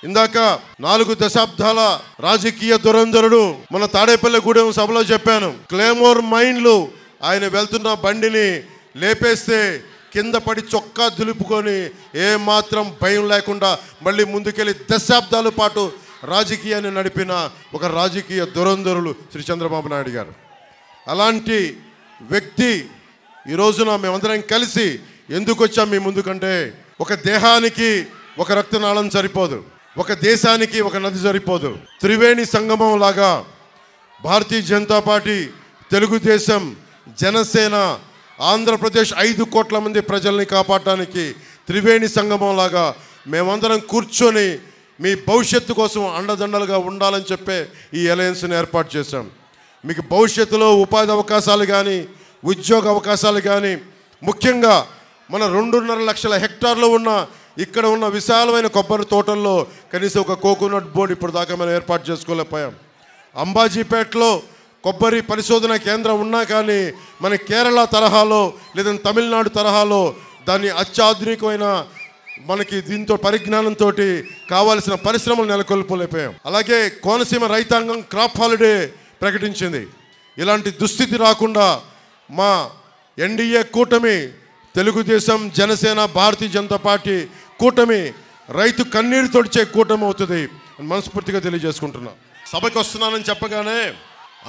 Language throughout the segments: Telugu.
ఇందాక 4 దశాబ్దాల రాజకీయ దురంధరుడు మన తాడేపల్లిగూడెం సభలో చెప్పాను. క్లేమోర్ మైన్లు ఆయన వెళ్తున్న బండిని లేపేస్తే కింద పడి చొక్కా దులుపుకొని ఏమాత్రం భయం లేకుండా మళ్ళీ ముందుకెళ్ళి దశాబ్దాల పాటు రాజకీయాన్ని నడిపిన ఒక రాజకీయ దురంధరులు శ్రీ చంద్రబాబు నాయుడు గారు. అలాంటి వ్యక్తి ఈ రోజున మేమందరం కలిసి ఎందుకు వచ్చాం మీ ముందుకంటే, ఒక దేహానికి ఒక రక్తనాళం సరిపోదు, ఒక దేశానికి ఒక నది సరిపోదు. త్రివేణి సంగమం లాగా భారతీయ జనతా పార్టీ, తెలుగుదేశం, జనసేన, ఆంధ్రప్రదేశ్ 5 కోట్ల మంది ప్రజల్ని కాపాడటానికి త్రివేణి సంగమం లాగా మేమందరం కూర్చొని మీ భవిష్యత్తు కోసం అండదండలుగా ఉండాలని చెప్పే ఈ అలయన్స్ని ఏర్పాటు చేశాం. మీకు భవిష్యత్తులో ఉపాధి అవకాశాలు కానీ, ఉద్యోగ అవకాశాలు కానీ, ముఖ్యంగా మన 2.5 లక్షల హెక్టార్లు ఉన్న ఇక్కడ ఉన్న విశాలమైన కొబ్బరి తోటల్లో కనీసం ఒక కోకోనట్ బోర్డు ఇప్పుడు దాకా మనం ఏర్పాటు చేసుకోలేకపోయాం. అంబాజీపేటలో కొబ్బరి పరిశోధన కేంద్రం ఉన్నా కానీ మన కేరళ తరహాలో లేదా తమిళనాడు తరహాలో దాన్ని అత్యాధునికమైన మనకి దీంతో పరిజ్ఞానంతో కావాల్సిన పరిశ్రమలు నెలకొల్పలేకపోయాం. అలాగే కోనసీమ రైతాంగం క్రాప్ హాలిడే ప్రకటించింది. ఇలాంటి దుస్థితి రాకుండా మా ఎన్డీఏ కూటమి, తెలుగుదేశం, జనసేన, భారతీయ జనతా పార్టీ కూటమి రైతు కన్నీరు తొడిచే కూటమి అవుతుంది అని మనస్ఫూర్తిగా తెలియజేసుకుంటున్నా. సభకి వస్తున్నానని చెప్పగానే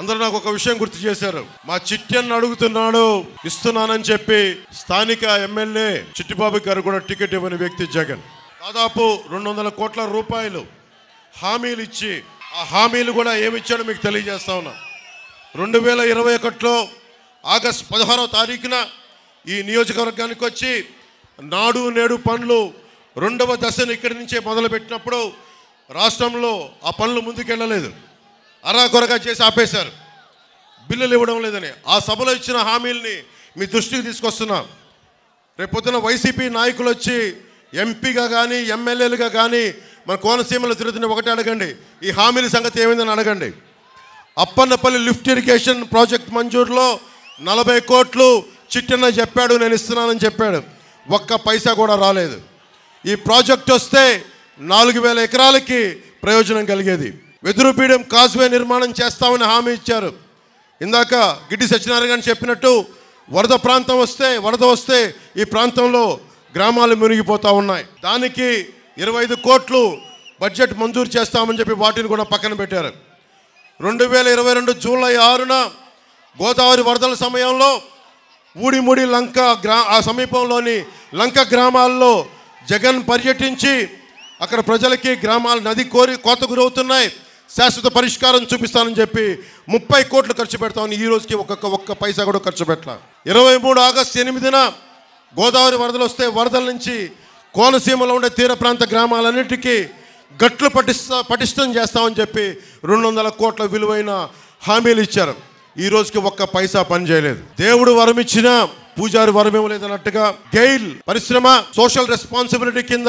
అందరూ నాకు ఒక విషయం గుర్తు చేశారు. మా చిట్టెన్ను అడుగుతున్నాడు, ఇస్తున్నానని చెప్పి స్థానిక ఎమ్మెల్యే చిట్టిబాబు గారు కూడా టికెట్ ఇవ్వని వ్యక్తి జగన్ దాదాపు 200 కోట్ల రూపాయలు హామీలు ఇచ్చి, ఆ హామీలు కూడా ఏమిచ్చాడో మీకు తెలియజేస్తా ఉన్నా. 2021లో ఆగస్టు 16వ తారీఖున ఈ నియోజకవర్గానికి వచ్చి నాడు నేడు పనులు 2వ దశను ఇక్కడి నుంచే మొదలుపెట్టినప్పుడు రాష్ట్రంలో ఆ పనులు ముందుకెళ్ళలేదు, అరాకొరగా చేసి ఆపేశారు, బిల్లులు ఇవ్వడం లేదని. ఆ సభలో ఇచ్చిన హామీల్ని మీ దృష్టికి తీసుకొస్తున్నా. రేపొద్దున వైసీపీ నాయకులు వచ్చి ఎంపీగా కానీ ఎమ్మెల్యేలుగా కానీ మన కోనసీమలో తిరుగుతున్న ఒకటే అడగండి, ఈ హామీల సంగతి ఏమైందని అడగండి. అప్పన్నపల్లి లిఫ్ట్ ఇరిగేషన్ ప్రాజెక్ట్ మంజూరులో 40 కోట్లు చిట్టన్న చెప్పాడు, నేను ఇస్తున్నానని చెప్పాడు. ఒక్క పైసా కూడా రాలేదు. ఈ ప్రాజెక్ట్ వస్తే 4000 ఎకరాలకి ప్రయోజనం కలిగేది. వెదురుపీడియం కాజ్వే నిర్మాణం చేస్తామని హామీ ఇచ్చారు. ఇందాక గిడ్డి సత్యనారాయణ గారు చెప్పినట్టు వరద వస్తే ఈ ప్రాంతంలో గ్రామాలు మునిగిపోతూ ఉన్నాయి. దానికి 25 కోట్లు బడ్జెట్ మంజూరు చేస్తామని చెప్పి వాటిని కూడా పక్కన పెట్టారు. 2022 జూలై 6న గోదావరి వరదల సమయంలో ఊడిముడి లంక ఆ సమీపంలోని లంక గ్రామాల్లో జగన్ పర్యటించి అక్కడ ప్రజలకి గ్రామాలు నది కోత గురవుతున్నాయి, శాశ్వత పరిష్కారం చూపిస్తానని చెప్పి 30 కోట్లు ఖర్చు పెడతామని ఈ రోజుకి ఒక్క పైసా కూడా ఖర్చు పెట్టాల. 23 ఆగస్టు 8న గోదావరి వరదలు వస్తే వరదల నుంచి కోనసీమలో ఉండే తీర ప్రాంత గ్రామాలన్నిటికీ గట్లు పటిష్టం చేస్తామని చెప్పి 200 కోట్ల విలువైన హామీలు ఇచ్చారు. ఈ రోజుకి ఒక్క పైసా పని చేయలేదు. దేవుడు వరం ఇచ్చినా పూజారి వరం ఇవ్వలేదన్నట్టుగా గెయిల్ పరిశ్రమ సోషల్ రెస్పాన్సిబిలిటీ కింద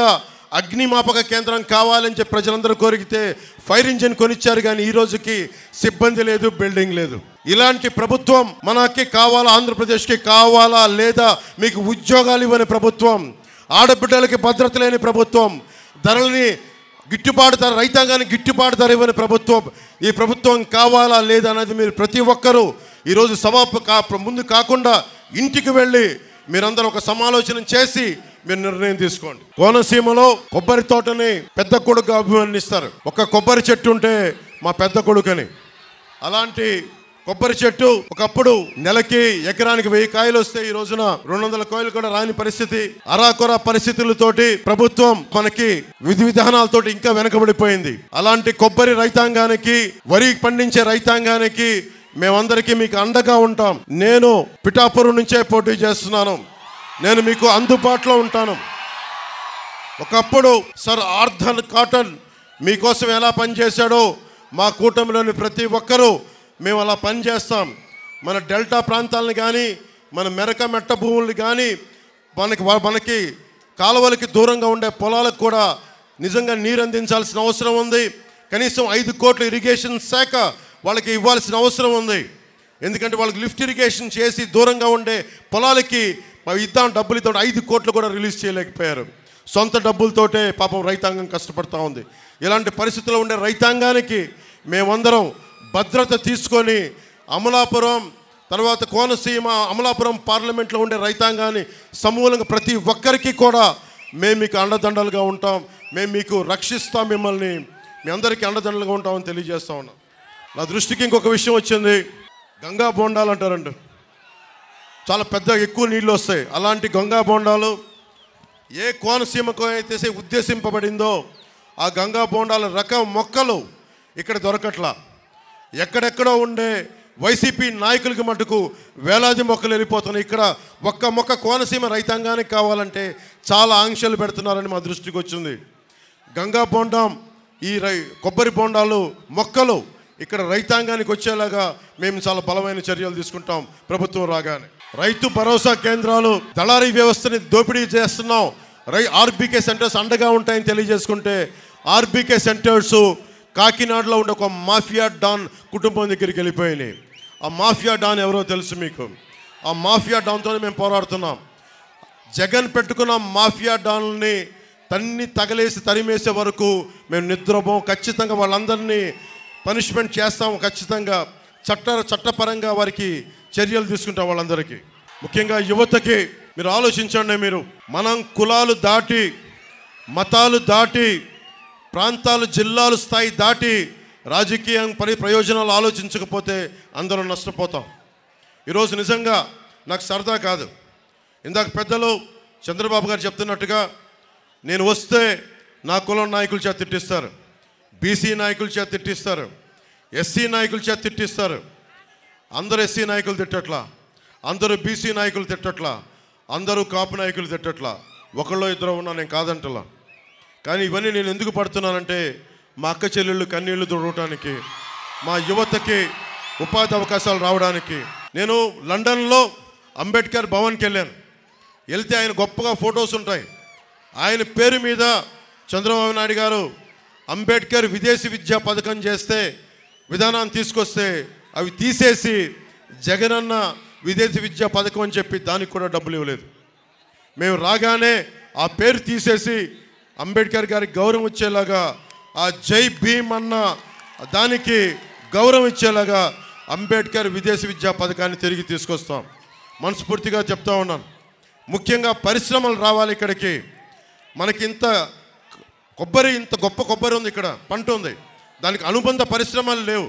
అగ్నిమాపక కేంద్రం కావాలని చెప్పి ప్రజలందరూ కోరికితే ఫైర్ ఇంజిన్ కొనిచ్చారు, కానీ ఈ రోజుకి సిబ్బంది లేదు, బిల్డింగ్ లేదు. ఇలాంటి ప్రభుత్వం మనకి కావాలా? ఆంధ్రప్రదేశ్కి కావాలా? లేదా మీకు ఉద్యోగాలు ఇవ్వని ప్రభుత్వం, ఆడబిడ్డలకి భద్రత లేని ప్రభుత్వం, ధరలని గిట్టుబాటు ధర, రైతాంగానికి గిట్టుబాటు ధర ఇవ్వని ప్రభుత్వం, ఈ ప్రభుత్వం కావాలా లేదా అనేది మీరు ప్రతి ఒక్కరూ ఈరోజు ముందు కాకుండా ఇంటికి వెళ్ళి మీరందరూ ఒక సమాలోచన చేసి మీరు నిర్ణయం తీసుకోండి. కోనసీమలో కొబ్బరి తోటని పెద్ద కొడుకు అభివర్ణిస్తారు. ఒక కొబ్బరి చెట్టు ఉంటే మా పెద్ద కొడుకని. అలాంటి కొబ్బరి చెట్టు ఒకప్పుడు నెలకి ఎకరానికి 1000 కాయలు వస్తే ఈ రోజున 200 కాయలు కూడా రాని పరిస్థితి. అరాకొర పరిస్థితులతోటి ప్రభుత్వం మనకి విధి విధానాలతోటి ఇంకా వెనకబడిపోయింది. అలాంటి కొబ్బరి రైతాంగానికి, వరి పండించే రైతాంగానికి మేమందరికీ మీకు అండగా ఉంటాం. నేను పిఠాపురం నుంచే పోటీ చేస్తున్నాను, నేను మీకు అందుబాటులో ఉంటాను. ఒకప్పుడు సర్ ఆర్థర్ కాటన్ మీకోసం ఎలా పనిచేశాడో మా కూటమిలోని ప్రతి ఒక్కరూ మేము అలా పనిచేస్తాం. మన డెల్టా ప్రాంతాలను కానీ, మన మెట్ట భూములు కానీ, మనకి కాలువలకి దూరంగా ఉండే పొలాలకు కూడా నిజంగా నీరు అందించాల్సిన అవసరం ఉంది. కనీసం 5 కోట్ల ఇరిగేషన్ శాఖ వాళ్ళకి ఇవ్వాల్సిన అవసరం ఉంది. ఎందుకంటే వాళ్ళకి లిఫ్ట్ ఇరిగేషన్ చేసి దూరంగా ఉండే పొలాలకి ఇద్దాం డబ్బులతో 5 కోట్లు కూడా రిలీజ్ చేయలేకపోయారు. సొంత డబ్బులతోటే పాపం రైతాంగం కష్టపడుతూ ఉంది. ఇలాంటి పరిస్థితుల్లో ఉండే రైతాంగానికి మేమందరం భద్రత తీసుకొని అమలాపురం తర్వాత కోనసీమ అమలాపురం పార్లమెంట్లో ఉండే రైతాంగాన్ని సమూలంగా ప్రతి ఒక్కరికి కూడా మేము మీకు అండదండలుగా ఉంటాం, మేము మీకు రక్షిస్తాం, మిమ్మల్ని మీ అందరికీ అండదండలుగా ఉంటామని తెలియజేస్తా ఉన్నాం. నా దృష్టికి ఇంకొక విషయం వచ్చింది. గంగా బోండాలు అంటారండి, చాలా పెద్ద ఎక్కువ నీళ్ళు వస్తాయి. అలాంటి గంగా బోండాలు ఏ కోనసీమకు అయితే ఉద్దేశింపబడిందో ఆ గంగా బోండాల రకం మొక్కలు ఇక్కడ దొరకట్లా. ఎక్కడెక్కడో ఉండే వైసీపీ నాయకులకి మటుకు వేలాది మొక్కలు వెళ్ళిపోతున్నాయి. ఇక్కడ ఒక్క మొక్క కోనసీమ రైతాంగానికి కావాలంటే చాలా ఆంక్షలు పెడుతున్నారని మా దృష్టికి వచ్చింది. గంగా బోండం ఈ కొబ్బరి బోండాలు మొక్కలు ఇక్కడ రైతాంగానికి వచ్చేలాగా మేము చాలా బలమైన చర్యలు తీసుకుంటాం ప్రభుత్వం రాగానే. రైతు భరోసా కేంద్రాలు దళారీ వ్యవస్థని దోపిడీ చేస్తున్నాం, ఆర్బీకే సెంటర్స్ అండగా ఉంటాయని తెలియజేసుకుంటే ఆర్బీకే సెంటర్స్ కాకినాడలో ఉండే ఒక మాఫియా డాన్ కుటుంబం దగ్గరికి వెళ్ళిపోయినాయి. ఆ మాఫియా డాన్ ఎవరో తెలుసు మీకు. ఆ మాఫియా డాన్తోనే మేము పోరాడుతున్నాం. జగన్ పెట్టుకున్న మాఫియా డాన్ని తగలేసి తరిమేసే వరకు మేము నిద్రపోం. ఖచ్చితంగా వాళ్ళందరినీ పనిష్మెంట్ చేస్తాం. ఖచ్చితంగా చట్టపరంగా వారికి చర్యలు తీసుకుంటాం. వాళ్ళందరికీ ముఖ్యంగా యువతకి మీరు ఆలోచించండి. మీరు మనం కులాలు దాటి మతాలు దాటి ప్రాంతాలు జిల్లాలు స్థాయి దాటి రాజకీయం ప్రయోజనాలు ఆలోచించకపోతే అందరం నష్టపోతాం. ఈరోజు నిజంగా నాకు సరదా కాదు. ఇందాక పెద్దలు చంద్రబాబు గారు చెప్తున్నట్టుగా నేను వస్తే నా కులం నాయకుల చేత తిట్టిస్తారు, బీసీ నాయకుల చేత తిట్టిస్తారు, ఎస్సీ నాయకుల చేత తిట్టిస్తారు. అందరూ ఎస్సీ నాయకులు తిట్టట్లా, అందరూ బీసీ నాయకులు తిట్టట్లా, అందరూ కాపు నాయకులు తిట్టట్లా. ఒకళ్ళో ఇద్దరు ఉన్నా నేను కాదంటలా. కానీ ఇవన్నీ నేను ఎందుకు పడుతున్నానంటే మా అక్క చెల్లెళ్ళు కన్నీళ్లు తుడవటానికి, మా యువతకి ఉపాధి అవకాశాలు రావడానికి. నేను లండన్లో అంబేద్కర్ భవన్కి వెళ్ళాను. వెళ్తే ఆయన గొప్పగా ఫొటోస్ ఉంటాయి. ఆయన పేరు మీద చంద్రబాబు నాయుడు గారు అంబేద్కర్ విదేశీ విద్యా పథకం చేస్తే విధానాన్ని తీసుకొస్తే అవి తీసేసి జగనన్న విదేశీ విద్యా పథకం అని చెప్పి దానికి కూడా డబ్బులు ఇవ్వలేదు. మేము రాగానే ఆ పేరు తీసేసి అంబేద్కర్ గారికి గౌరవం ఇచ్చేలాగా, ఆ జై భీమ్ అన్న దానికి గౌరవం ఇచ్చేలాగా అంబేద్కర్ విదేశీ విద్యా పథకాన్ని తిరిగి తీసుకొస్తాం. మనస్ఫూర్తిగా చెప్తా ఉన్నాను. ముఖ్యంగా పరిశ్రమలు రావాలి ఇక్కడికి. మనకి ఇంత గొప్ప కొబ్బరి ఉంది, ఇక్కడ పంట ఉంది, దానికి అనుబంధ పరిశ్రమలు లేవు.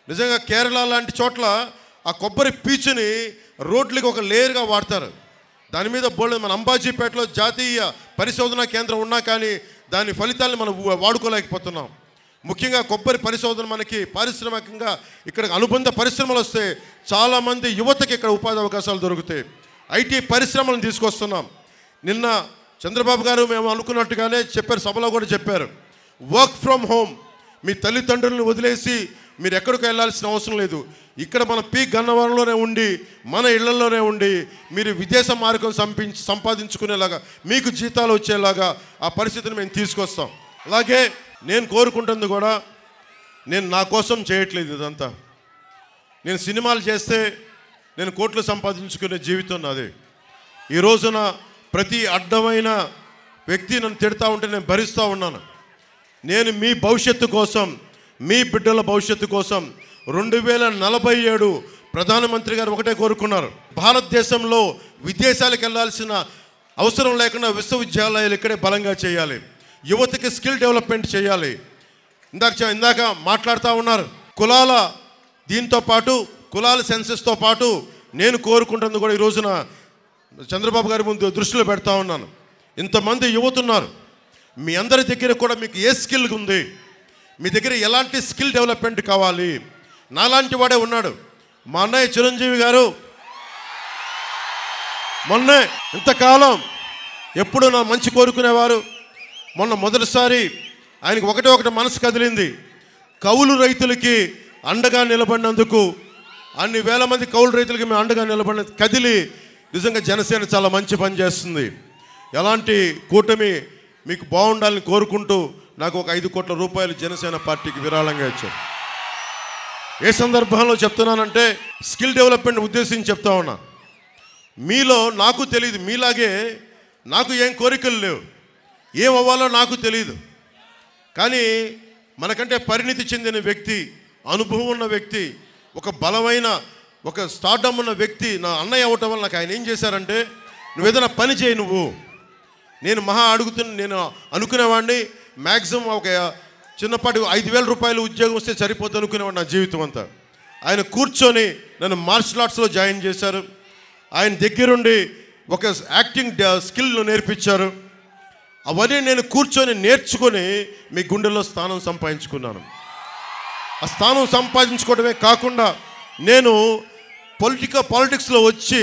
నిజంగా కేరళ లాంటి చోట్ల ఆ కొబ్బరి పీచుని రోడ్లకి ఒక లేయర్గా వాడతారు. దాని మీద మన అంబాజీపేటలో జాతీయ పరిశోధనా కేంద్రం ఉన్నా కానీ దాని ఫలితాలను మనం వాడుకోలేకపోతున్నాం. ముఖ్యంగా కొబ్బరి పరిశోధన మనకి పారిశ్రామికంగా ఇక్కడ అనుబంధ పరిశ్రమలు వస్తే చాలామంది యువతకి ఇక్కడ ఉపాధి అవకాశాలు దొరుకుతాయి. ఐటీ పరిశ్రమలను తీసుకొస్తున్నాం. నిన్న చంద్రబాబు గారు మేము అనుకున్నట్టుగానే చెప్పారు, సభలో కూడా చెప్పారు, వర్క్ ఫ్రమ్ హోమ్. మీ తల్లిదండ్రులను వదిలేసి మీరు ఎక్కడికి వెళ్ళాల్సిన అవసరం లేదు. ఇక్కడ మన పీ గన్నవరంలోనే ఉండి మన ఇళ్లలోనే ఉండి మీరు విదేశ మార్గం సంపాదించుకునేలాగా మీకు జీతాలు వచ్చేలాగా ఆ పరిస్థితిని మేము తీసుకొస్తాం. అలాగే నేను కోరుకుంటుంది కూడా, నేను నా కోసం చేయట్లేదు ఇదంతా. నేను సినిమాలు చేస్తే నేను కోట్లు సంపాదించుకునే జీవితం నాది. ఈ రోజున ప్రతి అడ్డమైన వ్యక్తి నన్ను తిడతా ఉంటే నేను భరిస్తూ ఉన్నాను. నేను మీ భవిష్యత్తు కోసం, మీ బిడ్డల భవిష్యత్తు కోసం 2047 ప్రధానమంత్రి గారు ఒకటే కోరుకున్నారు, భారతదేశంలో విదేశాలకు వెళ్ళాల్సిన అవసరం లేకుండా విశ్వవిద్యాలయాలు ఇక్కడే బలంగా చేయాలి, యువతకి స్కిల్ డెవలప్మెంట్ చేయాలి. ఇందాక మాట్లాడుతూ ఉన్నారు కులాల దీంతో పాటు కులాల సెన్సెస్తో పాటు నేను కోరుకుంటుంది కూడా ఈ రోజున చంద్రబాబు గారి ముందు దృష్టిలో పెడతా ఉన్నాను. ఇంతమంది యువత ఉన్నారు, మీ అందరి దగ్గర కూడా మీకు ఏ స్కిల్ ఉంది, మీ దగ్గర ఎలాంటి స్కిల్ డెవలప్మెంట్ కావాలి. నాలాంటి వాడే ఉన్నాడు మా అన్నయ్య చిరంజీవి గారు. మొన్నే ఇంతకాలం ఎప్పుడు నా మంచి కోరుకునేవారు. మొన్న మొదటిసారి ఆయనకు ఒకటి మనసు కదిలింది. కౌలు రైతులకి అండగా నిలబడినందుకు, అన్ని వేల మంది కౌలు రైతులకి మేము అండగా నిలబడిన కదిలి నిజంగా జనసేన చాలా మంచి పని చేస్తుంది. ఎలాంటి కూటమి మీకు బాగుండాలని కోరుకుంటూ నాకు ఒక 5 కోట్ల రూపాయలు జనసేన పార్టీకి విరాళంగా ఇచ్చారు. ఏ సందర్భంలో చెప్తున్నానంటే స్కిల్ డెవలప్మెంట్ ఉద్దేశించి చెప్తా ఉన్నా. మీలో నాకు తెలియదు, మీలాగే నాకు ఏం కోరికలు లేవు. ఏమవ్వాలో నాకు తెలియదు. కానీ మనకంటే పరిణితి చెందిన వ్యక్తి, అనుభవం ఉన్న వ్యక్తి, ఒక బలమైన ఒక స్టార్డమ్ ఉన్న వ్యక్తి నా అన్నయ్య అవ్వటం వల్ల నాకు ఆయన ఏం చేశారంటే, నువ్వు ఏదైనా పని చేయి నువ్వు. నేను నేను అనుకునేవాడిని మ్యాక్సిమం ఒక చిన్నపాటి 5,000 రూపాయలు ఉద్యోగం వస్తే సరిపోతుంది అనుకునేవాడు నా జీవితం అంతా. ఆయన కూర్చొని నన్ను మార్షల్ ఆర్ట్స్లో జాయిన్ చేశారు. ఆయన దగ్గరుండి ఒక యాక్టింగ్ స్కిల్ను నేర్పించారు. అవన్నీ నేను కూర్చొని నేర్చుకొని మీ గుండెల్లో స్థానం సంపాదించుకున్నాను. ఆ స్థానం సంపాదించుకోవడమే కాకుండా నేను పాలిటిక్స్లో వచ్చి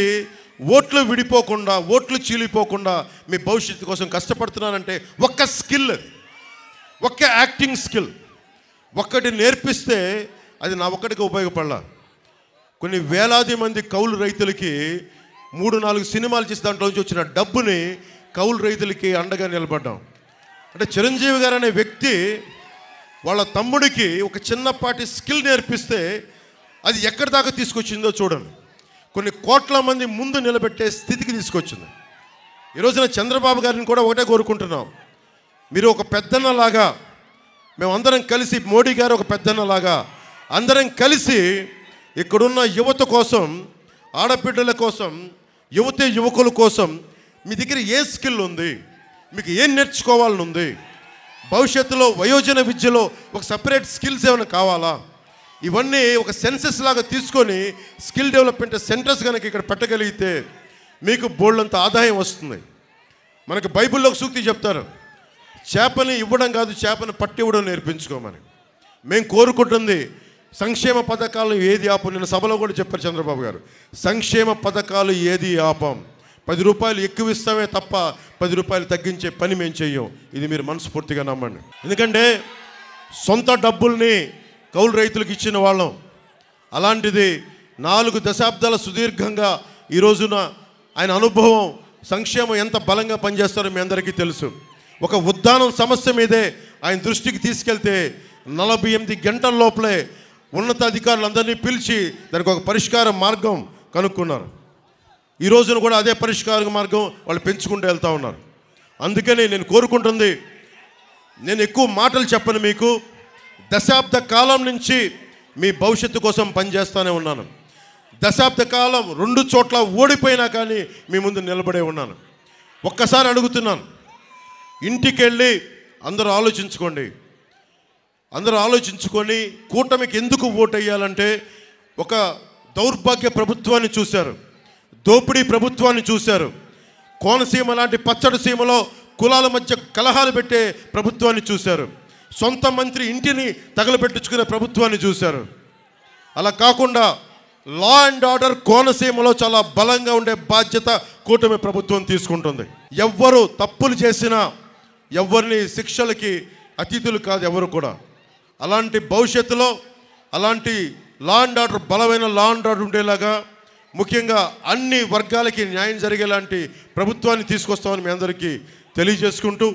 ఓట్లు విడిపోకుండా, ఓట్లు చీలిపోకుండా మీ భవిష్యత్తు కోసం కష్టపడుతున్నానంటే ఒక్క స్కిల్, ఒక్క యాక్టింగ్ స్కిల్ ఒక్కటి నేర్పిస్తే అది నా ఒక్కడికి ఉపయోగపడాల. కొన్ని వేలాది మంది కౌలు రైతులకి 3-4 సినిమాలు చేసి దాంట్లో నుంచి వచ్చిన డబ్బుని కౌలు రైతులకి అండగా నిలబడ్డాం. అంటే చిరంజీవి గారు అనే వ్యక్తి వాళ్ళ తమ్ముడికి ఒక చిన్నపాటి స్కిల్ నేర్పిస్తే అది ఎక్కడి దాకా తీసుకొచ్చిందో చూడండి. కొన్ని కోట్ల మంది ముందు నిలబెట్టే స్థితికి తీసుకొచ్చింది. ఈరోజున చంద్రబాబు గారిని కూడా ఒకటే కోరుకుంటున్నాం, మీరు ఒక పెద్దన్నలాగా, మేమందరం కలిసి, మోడీ గారు ఒక పెద్దన్నలాగా అందరం కలిసి ఇక్కడున్న యువత కోసం, ఆడబిడ్డల కోసం, యువకుల కోసం మీ దగ్గర ఏ స్కిల్ ఉంది, మీకు ఏం నేర్చుకోవాలని ఉంది, భవిష్యత్తులో వయోజన విద్యలో ఒక సపరేట్ స్కిల్స్ ఏమైనా కావాలా, ఇవన్నీ ఒక సెన్సెస్ లాగా తీసుకొని స్కిల్ డెవలప్మెంట్ సెంటర్స్ కనుక ఇక్కడ పెట్టగలిగితే మీకు బోల్డంత ఆదాయం వస్తుంది. మనకి బైబిల్లో ఒక సూక్తి చెప్తారు, చేపని ఇవ్వడం కాదు, చేపని పట్టి ఇవ్వడం నేర్పించుకోమని. మేము కోరుకుంటుంది సంక్షేమ పథకాలు ఏది ఆపం. నిన్న సభలో కూడా చెప్పారు చంద్రబాబు గారు, సంక్షేమ పథకాలు ఏది ఆపం. 10 రూపాయలు ఎక్కువ ఇస్తామే తప్ప 10 రూపాయలు తగ్గించే పని మేము చెయ్యం. ఇది మీరు మనస్ఫూర్తిగా నమ్మండి. ఎందుకంటే సొంత డబ్బుల్ని కౌలు రైతులకు ఇచ్చిన వాళ్ళం. అలాంటిది 4 దశాబ్దాల సుదీర్ఘంగా ఈ రోజున ఆయన అనుభవం, సంక్షేమం ఎంత బలంగా పనిచేస్తారో మీ అందరికీ తెలుసు. ఒక ఉద్దానం సమస్య మీదే ఆయన దృష్టికి తీసుకెళ్తే 48 గంటల లోపలే ఉన్నతాధికారులందరినీ పిలిచి దానికి ఒక పరిష్కార మార్గం కనుక్కున్నారు. ఈ రోజున కూడా అదే పరిష్కార మార్గం వాళ్ళు పెంచుకుంటూ వెళ్తూ ఉన్నారు. అందుకని నేను కోరుకుంటుంది, నేను ఎక్కువ మాటలు చెప్పను మీకు, దశాబ్ద కాలం నుంచి మీ భవిష్యత్తు కోసం పనిచేస్తూనే ఉన్నాను. దశాబ్ద కాలం 2 చోట్ల ఓడిపోయినా కానీ మీ ముందు నిలబడే ఉన్నాను. ఒక్కసారి అడుగుతున్నాను, ఇంటికి వెళ్ళి అందరూ ఆలోచించుకొని కూటమికి ఎందుకు ఓటు వేయాలంటే, ఒక దౌర్భాగ్య ప్రభుత్వాన్ని చూశారు, దోపిడీ ప్రభుత్వాన్ని చూశారు, కోనసీమ లాంటి పచ్చడి సీమలో కులాల మధ్య కలహాలు పెట్టే ప్రభుత్వాన్ని చూశారు, సొంత మంత్రి ఇంటిని తగలబెట్టించుకునే ప్రభుత్వాన్ని చూశారు. అలా కాకుండా లా అండ్ ఆర్డర్ కోనసీమలో చాలా బలంగా ఉండే బాధ్యత కూటమి ప్రభుత్వం తీసుకుంటుంది. ఎవ్వరు తప్పులు చేసినా ఎవరిని శిక్షలకి అతీతులు కాదు ఎవరు కూడా. అలాంటి భవిష్యత్తులో అలాంటి లా అండ్ ఆర్డర్, బలమైన లా అండ్ ఆర్డర్ ఉండేలాగా, ముఖ్యంగా అన్ని వర్గాలకి న్యాయం జరిగేలాంటి ప్రభుత్వాన్ని తీసుకొస్తామని మీ అందరికీ తెలియజేసుకుంటూ